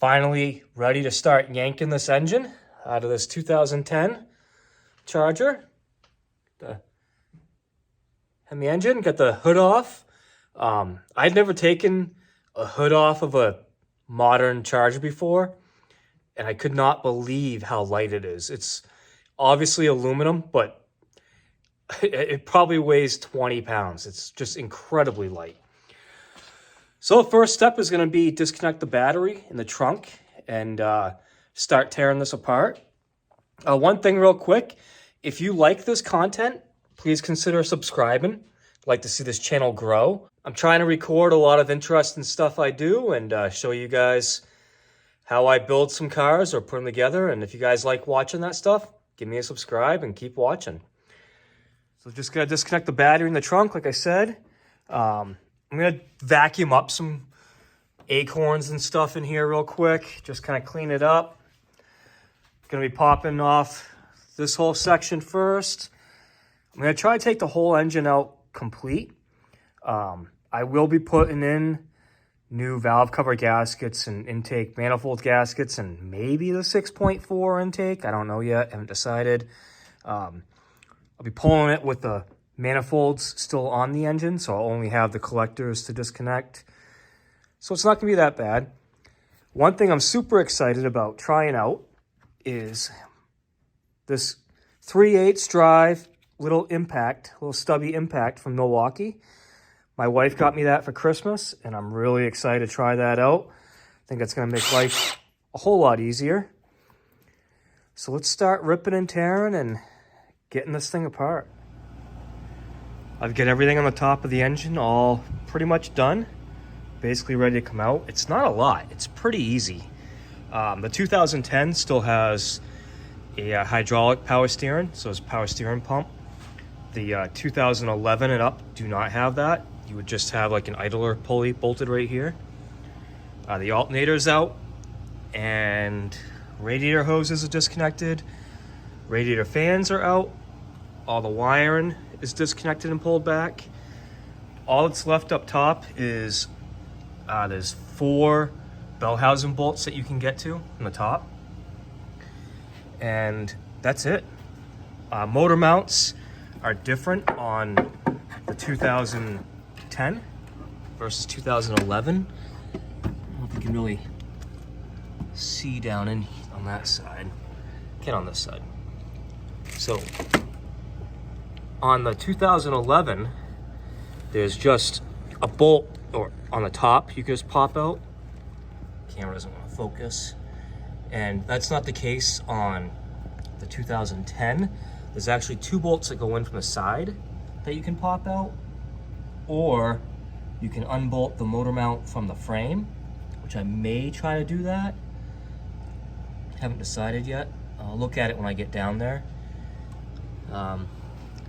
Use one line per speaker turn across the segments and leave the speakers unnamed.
Finally ready to start yanking this engine out of this 2010 Charger. The Hemi engine, got the hood off. I'd never taken a hood off of a modern Charger before, and I could not believe how light it is. It's obviously aluminum, but it probably weighs 20 pounds. It's just incredibly light. So the first step is going to be disconnect the battery in the trunk and start tearing this apart. One thing real quick, if you like this content, please consider subscribing. I'd like to see this channel grow. I'm trying to record a lot of interesting stuff I do and show you guys how I build some cars or put them together. And if you guys like watching that stuff, give me a subscribe and keep watching. So just going to disconnect the battery in the trunk, like I said. I'm going to vacuum up some acorns and stuff in here real quick. Just kind of clean it up. Going to be popping off this whole section first. I'm going to try to take the whole engine out complete. I will be putting in new valve cover gaskets and intake manifold gaskets and maybe the 6.4 intake. I don't know yet. Haven't decided. I'll be pulling it with the manifolds still on the engine, so I'll only have the collectors to disconnect. So it's not going to be that bad. One thing I'm super excited about trying out is this 3/8 drive little stubby impact from Milwaukee. My wife got me that for Christmas, and I'm really excited to try that out. I think it's going to make life a whole lot easier. So let's start ripping and tearing and getting this thing apart. I've got everything on the top of the engine all pretty much done, basically ready to come out. It's not a lot, it's pretty easy. The 2010 still has a hydraulic power steering, so it's a power steering pump. The 2011 and up do not have that. You would just have like an idler pulley bolted right here. The alternator's out, and radiator hoses are disconnected. Radiator fans are out. All the wiring is disconnected and pulled back. All that's left up top is there's 4 bell housing bolts that you can get to on the top, and that's it. Motor mounts are different on the 2010 versus 2011. I don't know if you can really see down in on that side. Can on this side. So on the 2011, there's just a bolt or on the top you can just pop out. Camera doesn't want to focus. And that's not the case on the 2010. There's actually 2 bolts that go in from the side that you can pop out, or you can unbolt the motor mount from the frame, which I may try to do that. Haven't decided yet. I'll look at it when I get down there.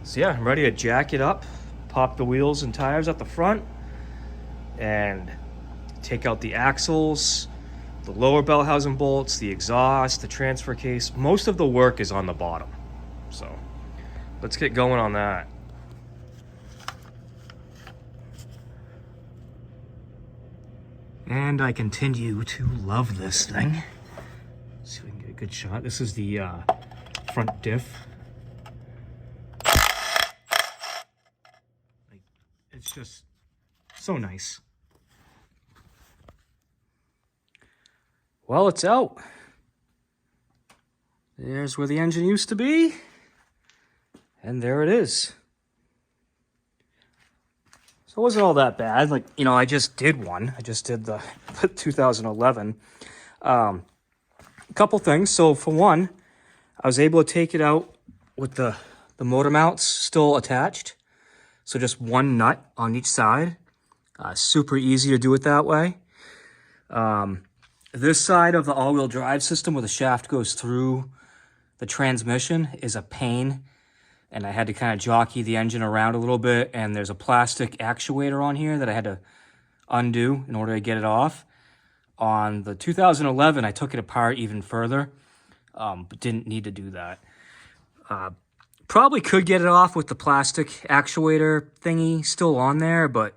So yeah, I'm ready to jack it up, pop the wheels and tires at the front, and take out the axles, the lower bell housing bolts, the exhaust, the transfer case. Most of the work is on the bottom. So let's get going on that. And I continue to love this thing. Let's see if we can get a good shot. This is the front diff. It's just so nice. Well, it's out. There's where the engine used to be. And there it is. So it wasn't all that bad. Like, you know, I just did one. I just did the 2011. A couple things. So for one, I was able to take it out with the motor mounts still attached. So just one nut on each side. Super easy to do it that way. This side of the all-wheel drive system where the shaft goes through the transmission is a pain. And I had to kind of jockey the engine around a little bit. And there's a plastic actuator on here that I had to undo in order to get it off. On the 2011, I took it apart even further, but didn't need to do that. Probably could get it off with the plastic actuator thingy still on there, but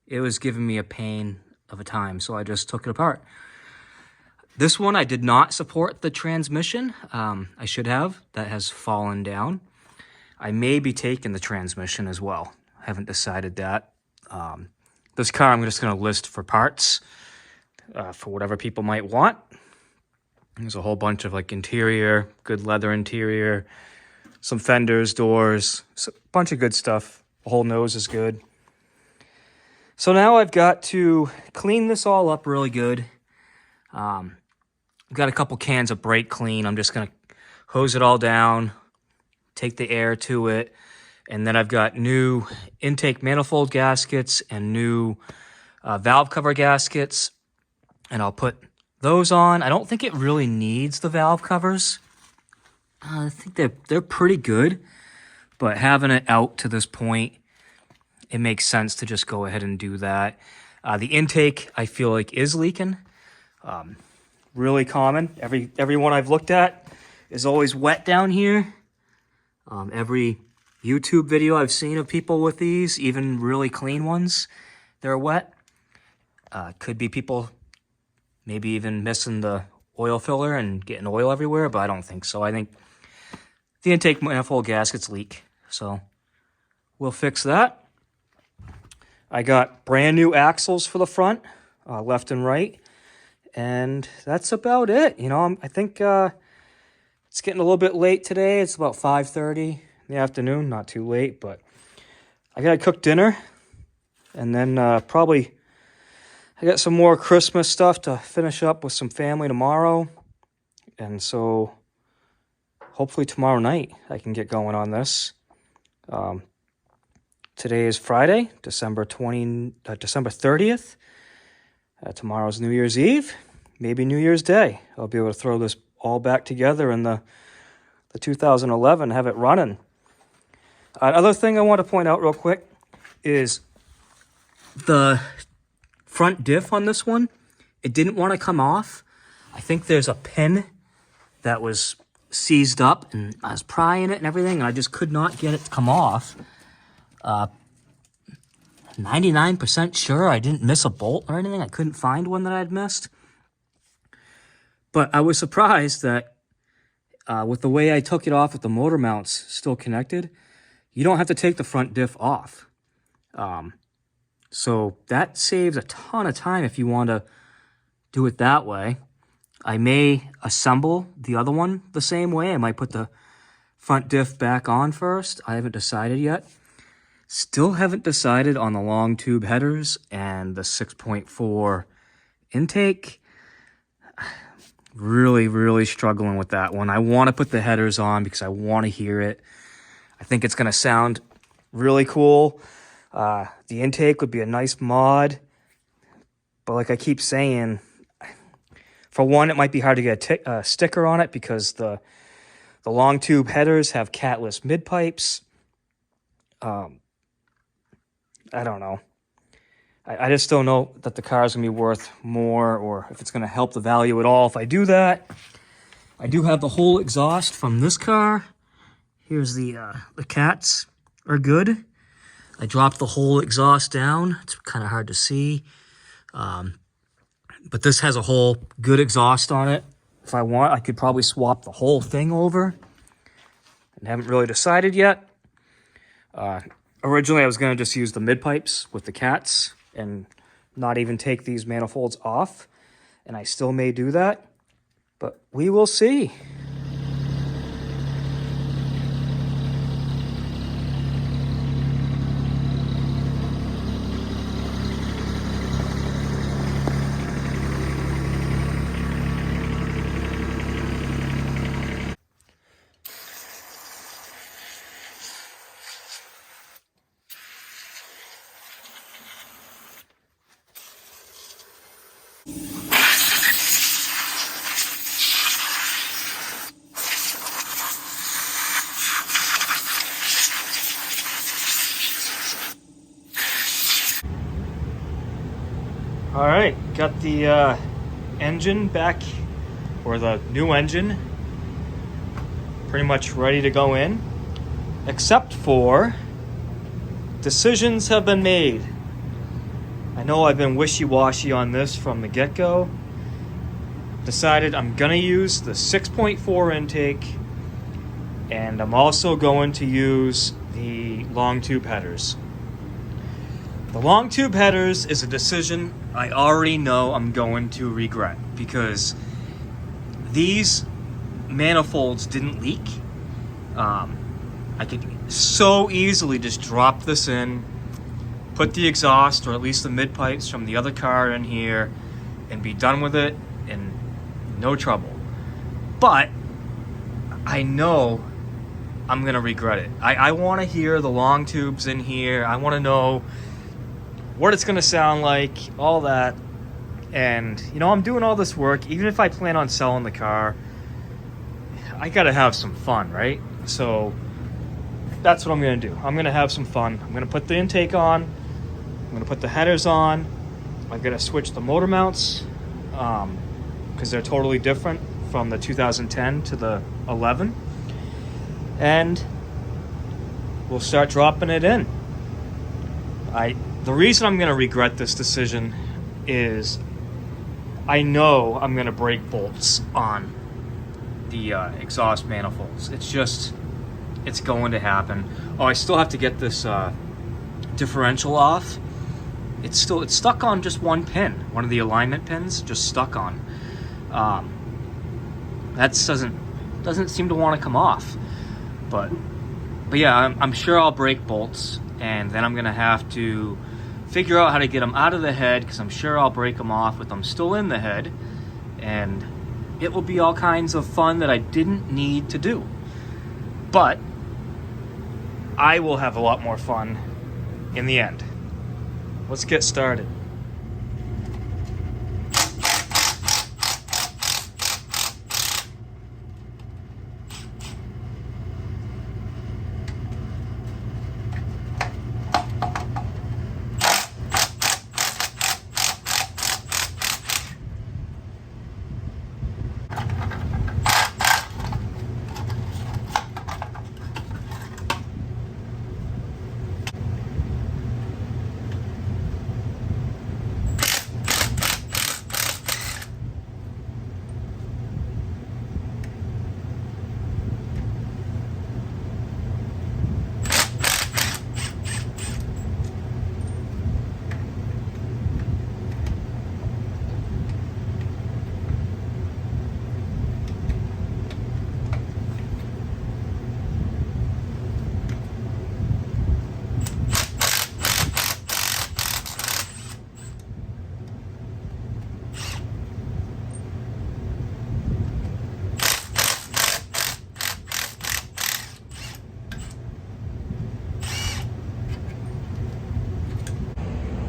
it was giving me a pain of a time, so I just took it apart. This one I did not support the transmission. I should have. That has fallen down. I may be taking the transmission as well. I haven't decided that. This car I'm just going to list for parts for whatever people might want. There's a whole bunch of like interior, good leather interior, some fenders, doors, a bunch of good stuff. The whole nose is good. So now I've got to clean this all up really good. I've got a couple cans of brake clean. I'm just going to hose it all down, take the air to it, and then I've got new intake manifold gaskets and new valve cover gaskets, and I'll put those on. I don't think it really needs the valve covers. I think they're pretty good, but having it out to this point, it makes sense to just go ahead and do that. The intake, I feel like, is leaking. Really common. Every one I've looked at is always wet down here. Every YouTube video I've seen of people with these, even really clean ones, they're wet. Could be people maybe even missing the oil filler and getting oil everywhere, but I don't think so. I think the intake manifold gaskets leak, so we'll fix that. I got brand new axles for the front, left and right, and that's about it. You know, I think it's getting a little bit late today. It's about 5:30 in the afternoon, not too late, but I gotta cook dinner, and then probably I got some more Christmas stuff to finish up with some family tomorrow, and so hopefully tomorrow night I can get going on this. Today is Friday, December 30th. Tomorrow's New Year's Eve, maybe New Year's Day. I'll be able to throw this all back together in the 2011, have it running. Another thing I want to point out real quick is the front diff on this one. It didn't want to come off. I think there's a pin that was seized up, and I was prying it and everything, and I just could not get it to come off. 99% sure I didn't miss a bolt or anything. I couldn't find one that I'd missed. But I was surprised that with the way I took it off with the motor mounts still connected, you don't have to take the front diff off. So that saves a ton of time if you want to do it that way. I may assemble the other one the same way. I might put the front diff back on first. I haven't decided yet. Still haven't decided on the long tube headers and the 6.4 intake. Really struggling with that one. I want to put the headers on because I want to hear it. I think it's going to sound really cool. The intake would be a nice mod. But like I keep saying, for one, it might be hard to get a sticker on it because the long tube headers have catless mid pipes. I don't know. I just don't know that the car is going to be worth more or if it's going to help the value at all if I do that. I do have the whole exhaust from this car. Here's the cats are good. I dropped the whole exhaust down. It's kind of hard to see. But this has a whole good exhaust on it. If I want, I could probably swap the whole thing over. And haven't really decided yet. Originally, I was going to just use the mid pipes with the cats and not even take these manifolds off. And I still may do that. But we will see. All right, got the engine back, or the new engine, pretty much ready to go in, except for decisions have been made. I know I've been wishy-washy on this from the get-go. decided I'm gonna use the 6.4 intake, and I'm also going to use the long tube headers. The long tube headers is a decision I already know I'm going to regret, because these manifolds didn't leak. I could so easily just drop this in, put the exhaust or at least the mid pipes from the other car in here, and be done with it and no trouble. But I know I'm gonna regret it. I want to hear the long tubes in here. I want to know what it's gonna sound like, all that. And you know, I'm doing all this work. Even if I plan on selling the car, I gotta have some fun, right? So that's what I'm gonna do. I'm gonna have some fun. I'm gonna put the intake on. I'm gonna put the headers on. I'm gonna switch the motor mounts because they're totally different from the 2010 to the 11. And we'll start dropping it in. The reason I'm gonna regret this decision is I know I'm gonna break bolts on the exhaust manifolds. It's going to happen. Oh, I still have to get this differential off. It's stuck on just one pin. One of the alignment pins just stuck on. That doesn't seem to want to come off. But yeah, I'm sure I'll break bolts, and then I'm gonna have to figure out how to get them out of the head, because I'm sure I'll break them off with them still in the head, and it will be all kinds of fun that I didn't need to do. But I will have a lot more fun in the end. Let's get started.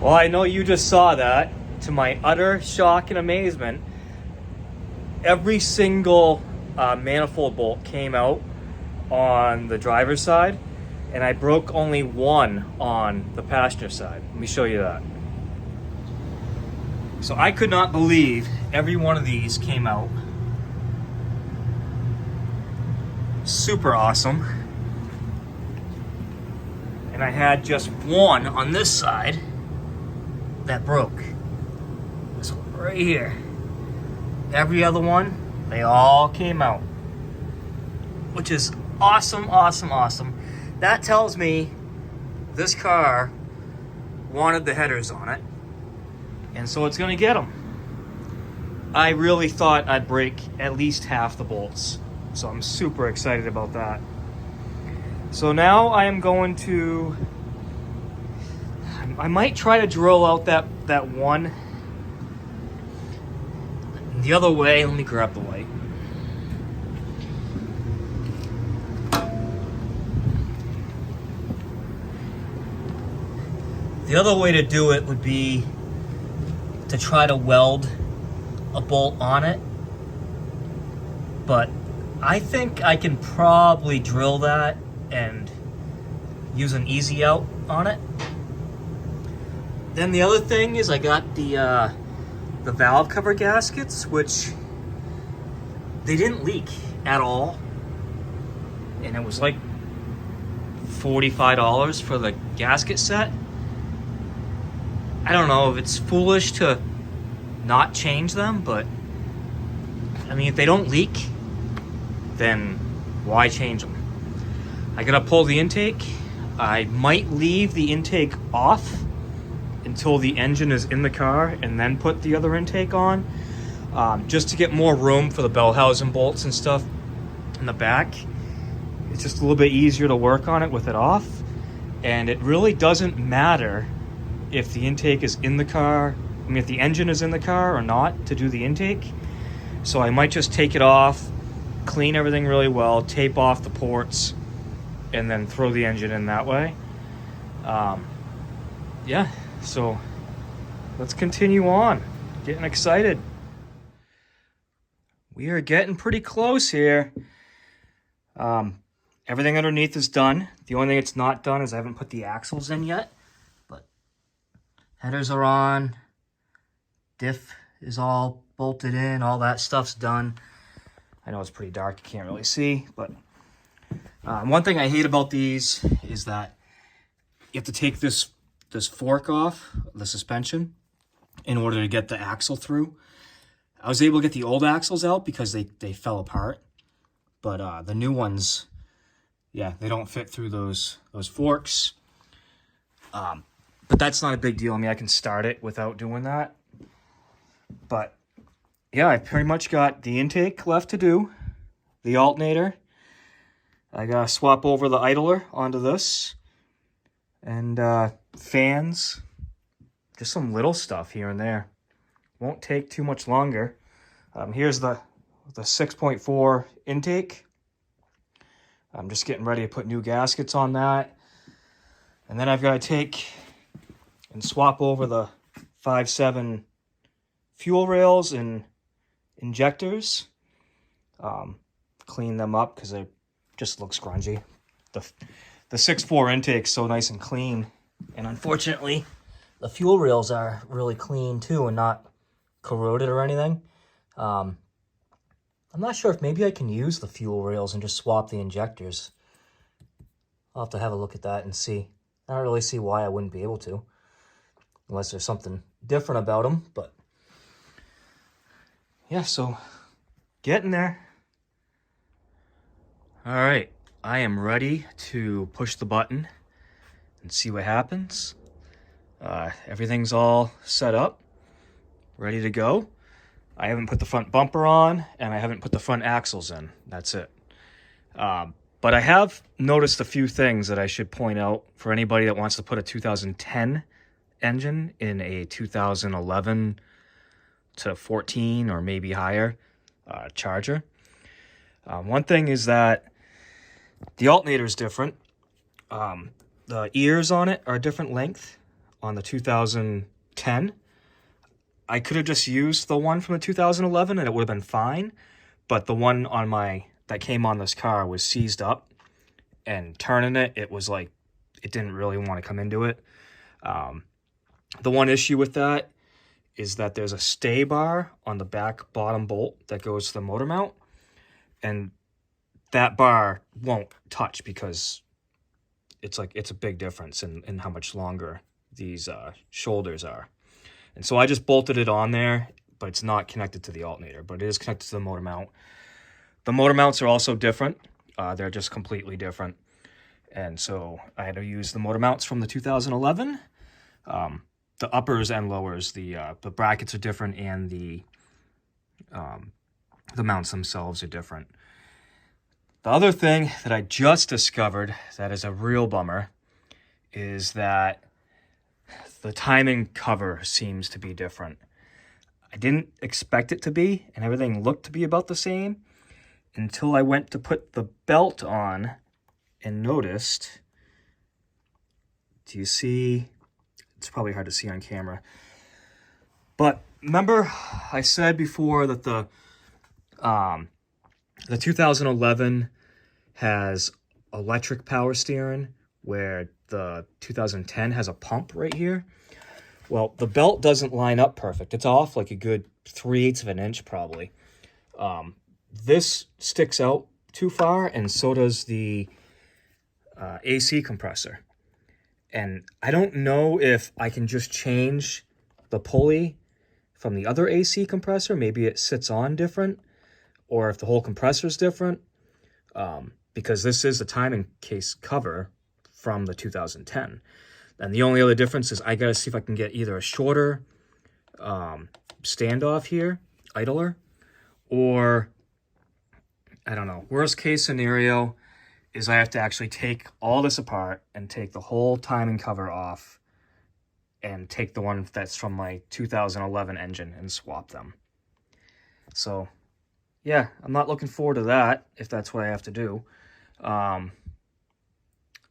Well, I know you just saw that. To my utter shock and amazement, every single manifold bolt came out on the driver's side, and I broke only one on the passenger side. Let me show you that. So I could not believe every one of these came out. Super awesome. And I had just one on this side that broke. This one right here. Every other one, they all came out, which is awesome, awesome, awesome. That tells me this car wanted the headers on it, and so it's gonna get them. I really thought I'd break at least half the bolts, so I'm super excited about that. So now I am going to, I might try to drill out that one. The other way, let me grab the light. The other way to do it would be to try to weld a bolt on it. But I think I can probably drill that and use an easy out on it. Then the other thing is I got the valve cover gaskets, which they didn't leak at all. And it was like $45 for the gasket set. I don't know if it's foolish to not change them, but I mean, if they don't leak, then why change them? I gotta pull the intake. I might leave the intake off until the engine is in the car and then put the other intake on, just to get more room for the bell housing bolts and stuff in the back. It's just a little bit easier to work on it with it off, and it really doesn't matter if the intake is in the car, I mean if the engine is in the car or not to do the intake. So I might just take it off, clean everything really well, tape off the ports, and then throw the engine in that way. Yeah, so let's continue on. Getting excited. We are getting pretty close here. Everything underneath is done. The only thing that's not done is I haven't put the axles in yet, but headers are on. Diff is all bolted in. All that stuff's done. I know it's pretty dark. You can't really see, but one thing I hate about these is that you have to take this fork off, the suspension, in order to get the axle through. I was able to get the old axles out because they fell apart, but the new ones, yeah, they don't fit through those forks. But that's not a big deal. I mean, I can start it without doing that. But yeah, I pretty much got the intake left to do, the alternator. I gotta swap over the idler onto this, and fans, just some little stuff here and there. Won't take too much longer. Here's the 6.4 intake. I'm just getting ready to put new gaskets on that. And then I've got to take and swap over the 5.7 fuel rails and injectors. Clean them up because they just look scrungy. The 6.4 intake's so nice and clean. And unfortunately, the fuel rails are really clean too and not corroded or anything. I'm not sure if maybe I can use the fuel rails and just swap the injectors. I'll have to have a look at that and see. I don't really see why I wouldn't be able to, unless there's something different about them, but yeah, so getting there. All right, I am ready to push the button and see what happens. Everything's all set up, ready to go. I haven't put the front bumper on, and I haven't put the front axles in. That's it. But I have noticed a few things that I should point out for anybody that wants to put a 2010 engine in a 2011 to 14 or maybe higher Charger. One thing is that the alternator is different. The ears on it are a different length on the 2010. I could have just used the one from the 2011 and it would have been fine, but the one on that came on this car was seized up, and turning it was like, it didn't really want to come into it. The one issue with that is that there's a stay bar on the back bottom bolt that goes to the motor mount, and that bar won't touch because it's a big difference in how much longer these shoulders are. And so I just bolted it on there, but it's not connected to the alternator, but it is connected to the motor mount. The motor mounts are also different. They're just completely different. And so I had to use the motor mounts from the 2011. The uppers and lowers, the brackets are different, and the mounts themselves are different. The other thing that I just discovered that is a real bummer is that the timing cover seems to be different. I didn't expect it to be, and everything looked to be about the same until I went to put the belt on and noticed. Do you see? It's probably hard to see on camera. But remember I said before that the 2011 has electric power steering, where the 2010 has a pump right here. Well, the belt doesn't line up perfect. It's off like a good 3/8 of an inch probably. This sticks out too far, and so does the AC compressor. And I don't know if I can just change the pulley from the other AC compressor. Maybe it sits on different. or if the whole compressor is different, because this is the timing case cover from the 2010. And the only other difference is I got to see if I can get either a shorter standoff here, idler, or I don't know. Worst case scenario is I have to actually take all this apart and take the whole timing cover off and take the one that's from my 2011 engine and swap them. So yeah, I'm not looking forward to that if that's what I have to do.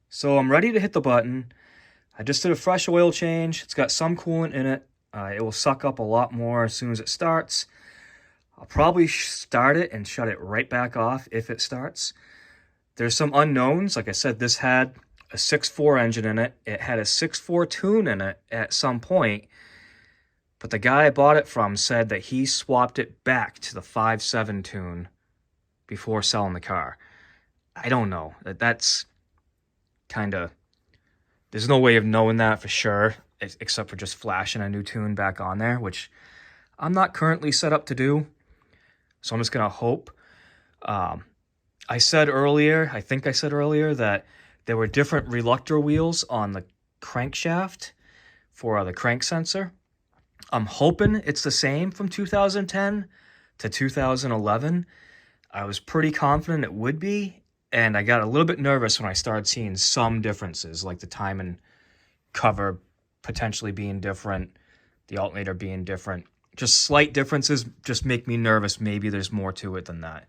So I'm ready to hit the button. I just did a fresh oil change. It's got some coolant in it. It will suck up a lot more as soon as it starts. I'll probably start it and shut it right back off if it starts. There's some unknowns. Like I said, this had a 6.4 engine in it. It had a 6.4 tune in it at some point. But the guy I bought it from said that he swapped it back to the 5.7 tune before selling the car. I don't know. That's kind of... There's no way of knowing that for sure, except for just flashing a new tune back on there, which I'm not currently set up to do. So I'm just going to hope. I said earlier, I think I said earlier, that there were different reluctor wheels on the crankshaft for the crank sensor. I'm hoping it's the same from 2010 to 2011. I was pretty confident it would be, and I got a little bit nervous when I started seeing some differences, like the timing cover potentially being different, the alternator being different. Just slight differences just make me nervous. Maybe there's more to it than that.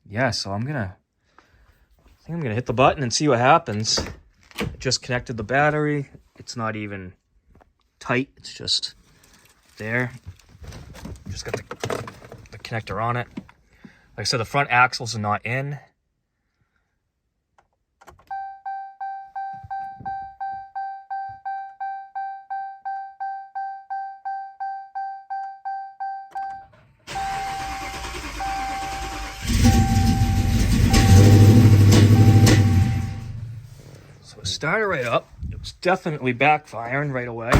Yeah, so I think I'm gonna hit the button and see what happens. I just connected the battery. It's not even tight. It's just there. Just got the connector on it. Like I said, the front axles are not in. So it started right up. It was definitely backfiring right away.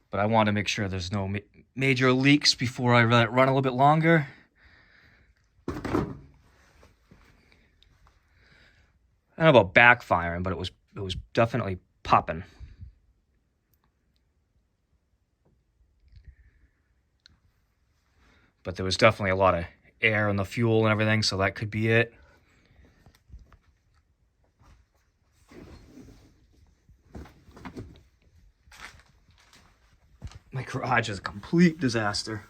But I want to make sure there's no major leaks before I let it run a little bit longer. I don't know about backfiring, but it was definitely popping. But there was definitely a lot of air in the fuel and everything, so that could be it. My garage is a complete disaster.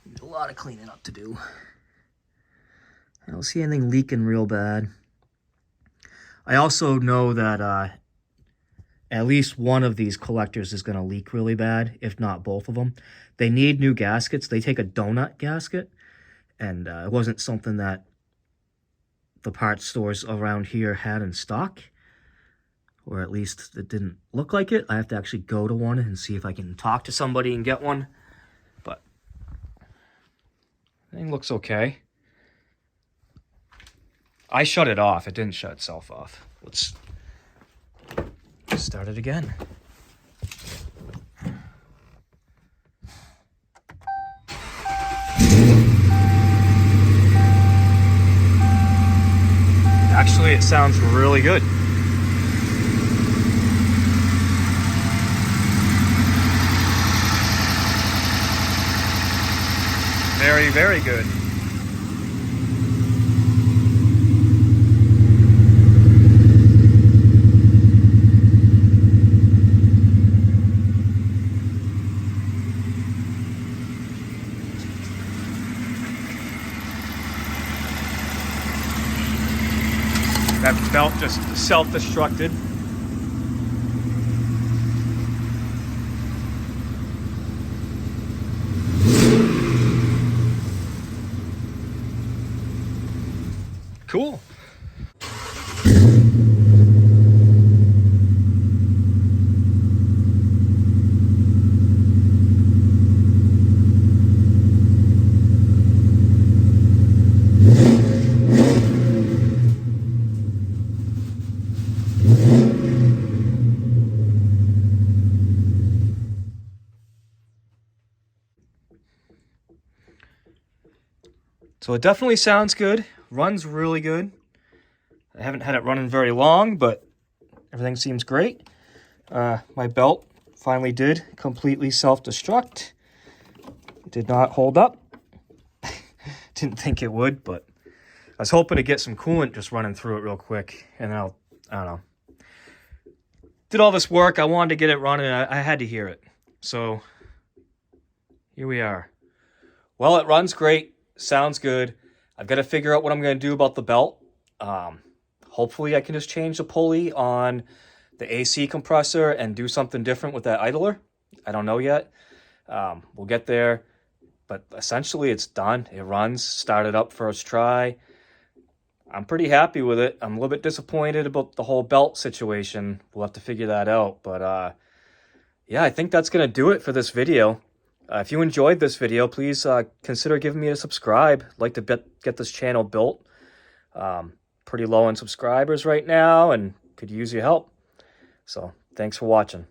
There's a lot of cleaning up to do. I don't see anything leaking real bad. I also know that at least one of these collectors is going to leak really bad, if not both of them. They need new gaskets. They take a donut gasket, and it wasn't something that the parts stores around here had in stock. Or at least it didn't look like it. I have to actually go to one and see if I can talk to somebody and get one. But everything looks okay. I shut it off. It didn't shut itself off. Let's start it again. Actually, it sounds really good. Very, very good. That belt just self-destructed. Cool. So it definitely sounds good. Runs really good. I haven't had it running very long, but everything seems great. My belt finally did completely self-destruct. It did not hold up. Didn't think it would, but I was hoping to get some coolant just running through it real quick. And then I don't know. Did all this work. I wanted to get it running. I had to hear it. So here we are. Well, it runs great. Sounds good. I've got to figure out what I'm going to do about the belt. Hopefully I can just change the pulley on the AC compressor and do something different with that idler. I don't know yet. We'll get there. But essentially it's done. It runs. Started up first try. I'm pretty happy with it. I'm a little bit disappointed about the whole belt situation. We'll have to figure that out. But yeah, I think that's going to do it for this video. If you enjoyed this video, please consider giving me a subscribe. I'd like to get this channel built. Pretty low on subscribers right now and could use your help. So thanks for watching.